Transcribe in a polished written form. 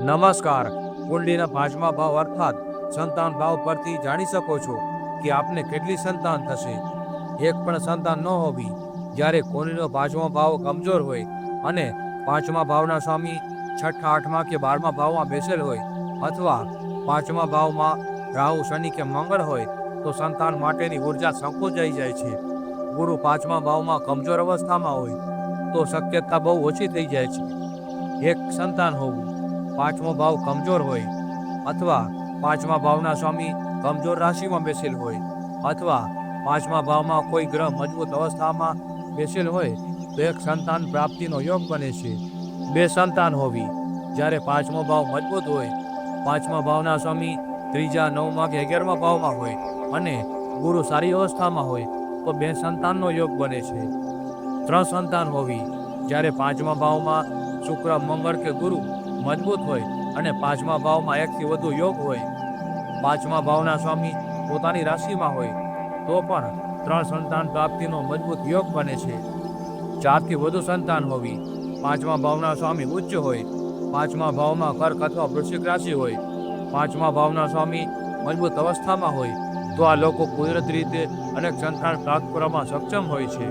નમસ્કાર. કુંડલીના પાંચમા ભાવ અર્થાત સંતાન ભાવ પરથી જાણી શકો છો કે આપને કેટલી સંતાન થશે. એક પણ સંતાન ન હોવી. જ્યારે કુંડલીનો પાંચમો ભાવ કમજોર હોય અને પાંચમા ભાવના સ્વામી છઠ્ઠા, આઠમા કે 12મા ભાવમાં બેસેલ હોય અથવા પાંચમા ભાવમાં રાહુ, શનિ કે મંગળ હોય તો સંતાન માટેની ઉર્જા સંકોચાઈ જાય છે. ગુરુ પાંચમા ભાવમાં કમજોર અવસ્થામાં હોય તો શક્યતા બહુ ઓછી થઈ જાય છે. એક સંતાન હોવું. પાંચમો ભાવ કમજોર હોય અથવા પાંચમા ભાવના સ્વામી કમજોર રાશિમાં બેસેલ હોય અથવા પાંચમા ભાવમાં કોઈ ગ્રહ મજબૂત અવસ્થામાં બેસેલ હોય તો એક સંતાન પ્રાપ્તિનો યોગ બને છે. બે સંતાન હોવી. જ્યારે પાંચમો ભાવ મજબૂત હોય, પાંચમા ભાવના સ્વામી ત્રીજા, 9મા કે 11મા ભાવમાં હોય અને ગુરુ સારી અવસ્થામાં હોય તો બે સંતાનનો યોગ બને છે. ત્રણ સંતાન હોવી. જ્યારે પાંચમા ભાવમાં શુક્ર, મંગળ કે ગુરુ મજબૂત હોય અને પાંચમા ભાવમાં એકથી વધુ યોગ હોય, પાંચમા ભાવના સ્વામી પોતાની રાશિમાં હોય તો પણ ત્રણ સંતાન પ્રાપ્તિનો મજબૂત યોગ બને છે. ચારથી વધુ સંતાન હોવી. પાંચમા ભાવના સ્વામી ઉચ્ચ હોય, પાંચમા ભાવમાં કર્ક અથવા વૃશ્ચિક રાશિ હોય, પાંચમા ભાવના સ્વામી મજબૂત અવસ્થામાં હોય તો આ લોકો કુદરતી રીતે અનેક સંતાન પ્રાપ્ત કરવામાં સક્ષમ હોય છે.